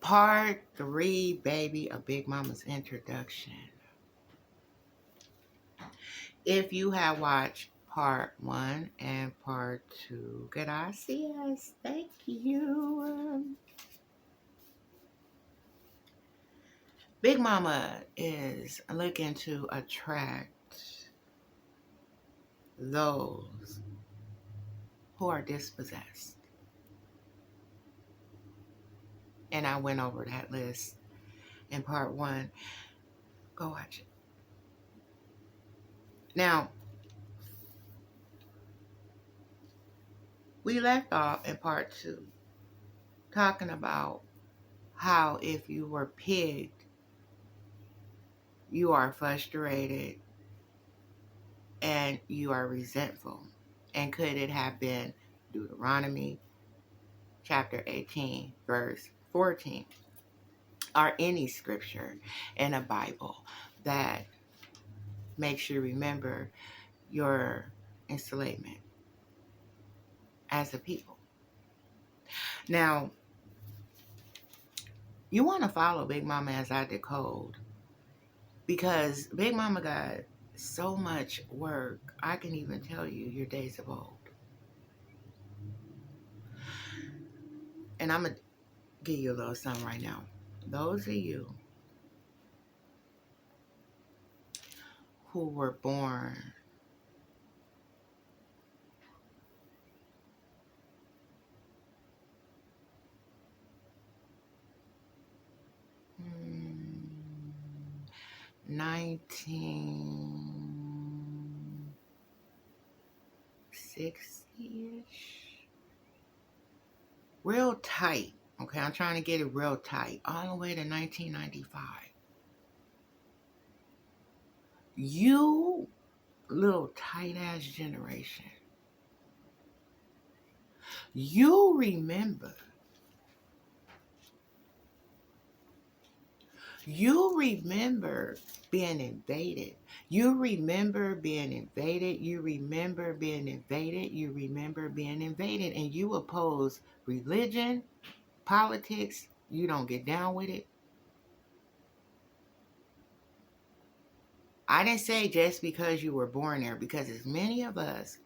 Part 3, baby, of Big Mama's introduction. If you have watched part 1 and part 2, gracias, thank you. Big Mama is looking to attract those who are dispossessed. And I went over that list in part 1. Go watch it. Now, we left off in part 2 talking about how if you were pigged, you are frustrated and you are resentful. And could it have been Deuteronomy chapter 18, verse 14, or any scripture in the Bible that makes you remember your enslavement as a people? Now, you want to follow Big Mama as I decode, because Big Mama got so much work, I can even tell you your days of old. And I'm going to give you a little something right now. Those of you who were born hmm, 1960-ish, real tight, okay? I'm trying to get it real tight, all the way to 1995. You little tight-ass generation, you remember being invaded. You remember being invaded. You remember being invaded. You remember being invaded. And you oppose religion, politics. You don't get down with it. I didn't say just because you were born there, because there's many of us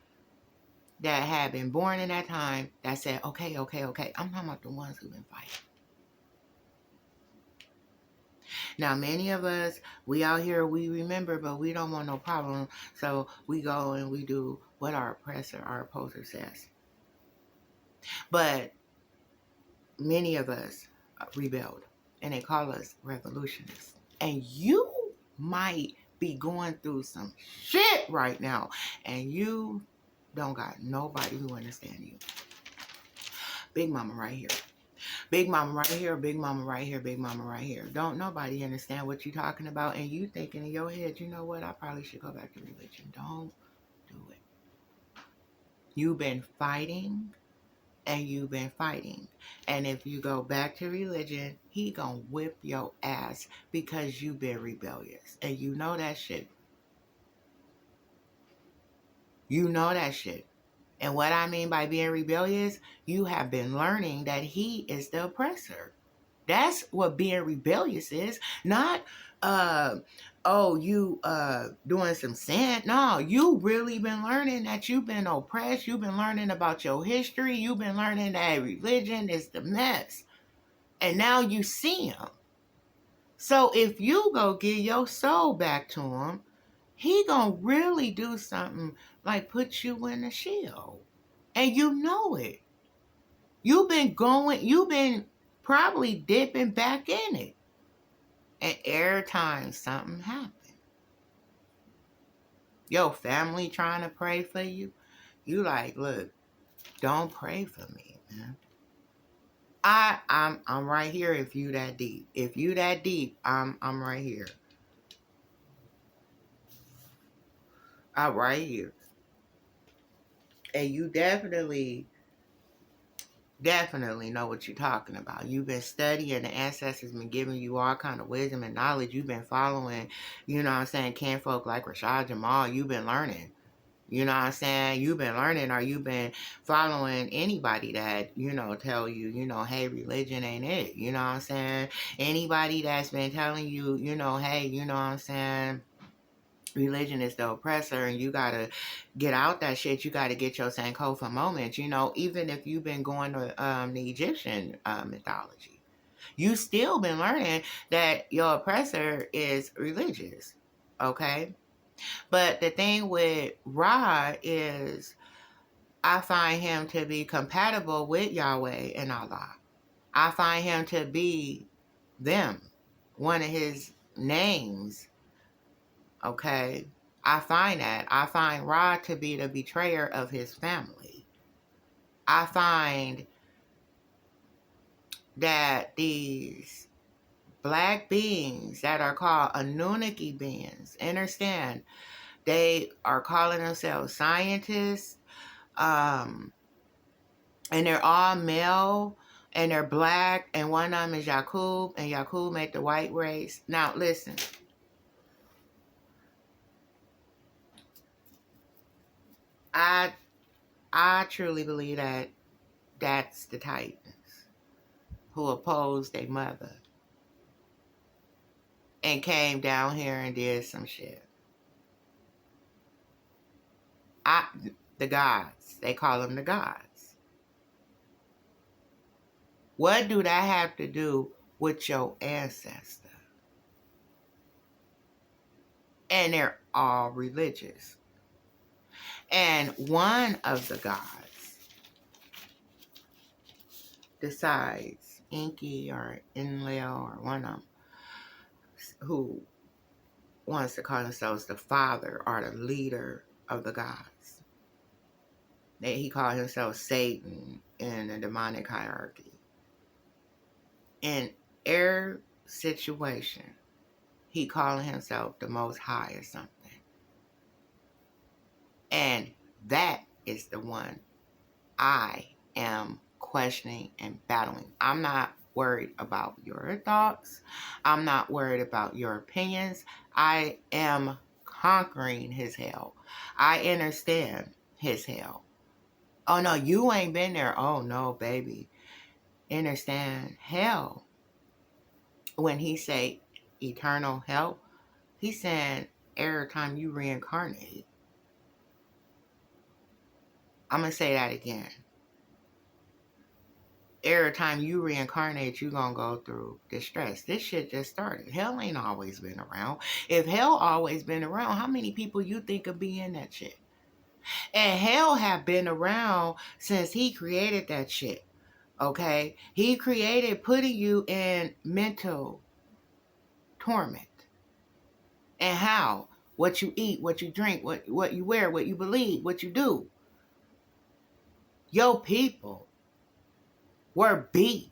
that have been born in that time that said, okay. I'm talking about the ones who've been fighting. Now, many of us, we out here, we remember, but we don't want no problem. So we go and we do what our oppressor, our opposer says. But many of us rebelled, and they call us revolutionists. And you might be going through some shit right now, and you don't got nobody who understands you. Big Mama right here. Big Mama right here, Big Mama right here, Big Mama right here. Don't nobody understand what you're talking about, and you thinking in your head, you know what, I probably should go back to religion. Don't do it. You've been fighting, and you've been fighting. And if you go back to religion, he gonna whip your ass because you've been rebellious. And you know that shit. You know that shit. And what I mean by being rebellious, you have been learning that he is the oppressor. That's what being rebellious is. Not, you doing some sin. No, you really been learning that you've been oppressed. You've been learning about your history. You've been learning that religion is the mess. And now you see him. So if you go give your soul back to him, he gonna really do something like put you in a shield. And you know it. You've been probably dipping back in it. And every time something happened, your family trying to pray for you, you like, look, don't pray for me, man. I'm right here if you that deep. If you that deep, I'm right here. I'm right here. And you definitely know what you're talking about. You've been studying, the ancestors been giving you all kind of wisdom and knowledge. You've been following, you know what I'm saying, kinfolk like Rashad Jamal. You've been learning. You know what I'm saying? You've been learning, or you've been following anybody that, tell you, hey, religion ain't it. You know what I'm saying? Anybody that's been telling you, hey, you know what I'm saying? Religion is the oppressor, and you gotta get out that shit. You gotta get your Sankofa moment. Even if you've been going to the Egyptian mythology, you still been learning that your oppressor is religious. Okay? But the thing with Ra is, I find him to be compatible with Yahweh and Allah. I find him to be them, one of his names. Okay? I find that. I find Ra to be the betrayer of his family. I find that these black beings that are called Anunnaki beings, understand, they are calling themselves scientists, and they're all male, and they're black, and one of them is Yakub, and Yakub made the white race. Now, listen. I truly believe that that's the Titans who opposed their mother and came down here and did some shit. The gods. They call them the gods. What do that have to do with your ancestor? And they're all religious. And one of the gods decides, Enki or Enlil or one of them, who wants to call themselves the father or the leader of the gods. He called himself Satan in the demonic hierarchy. In every situation, he calling himself the Most High or something. And that is the one I am questioning and battling. I'm not worried about your thoughts. I'm not worried about your opinions. I am conquering his hell. I understand his hell. Oh no, you ain't been there. Oh no, baby. Understand hell. When he say eternal hell, he's saying every time you reincarnate. I'm going to say that again. Every time you reincarnate, you're going to go through distress. This shit just started. Hell ain't always been around. If hell always been around, how many people you think would be in that shit? And hell have been around since he created that shit. Okay? He created putting you in mental torment. And how? What you eat, what you drink, what you wear, what you believe, what you do. Your people were beat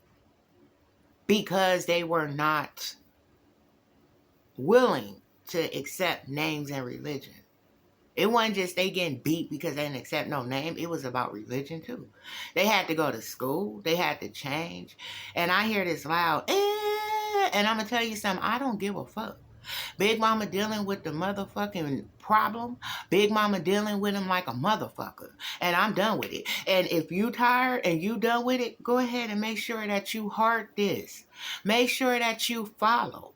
because they were not willing to accept names and religion. It wasn't just they getting beat because they didn't accept no name. It was about religion too. They had to go to school. They had to change. And I hear this loud, and I'm going to tell you something. I don't give a fuck. Big Mama dealing with the motherfucking problem. Big Mama dealing with him like a motherfucker. And I'm done with it. And if you tired and you done with it, go ahead and make sure that you heart this. Make sure that you follow.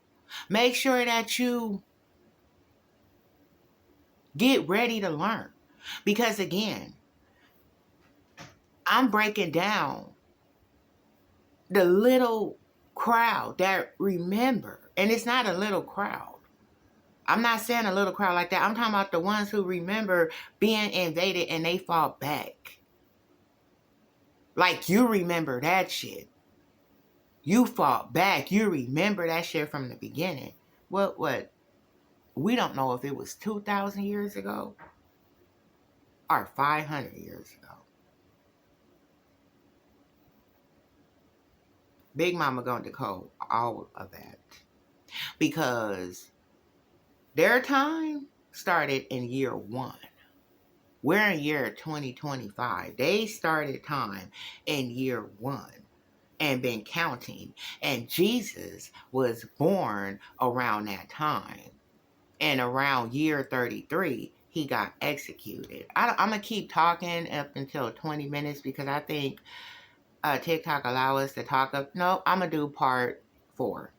Make sure that you get ready to learn. Because again, I'm breaking down the little crowd that remember. And it's not a little crowd. I'm not saying a little crowd like that. I'm talking about the ones who remember being invaded and they fought back. Like you remember that shit. You fought back. You remember that shit from the beginning. What? We don't know if it was 2,000 years ago or 500 years ago. Big Mama gonna decode all of that. Because their time started in year 1. We're in year 2025. They started time in year 1 and been counting. And Jesus was born around that time. And around year 33, he got executed. I'm going to keep talking up until 20 minutes because I think TikTok allow us to talk up. No, I'm going to do part 4.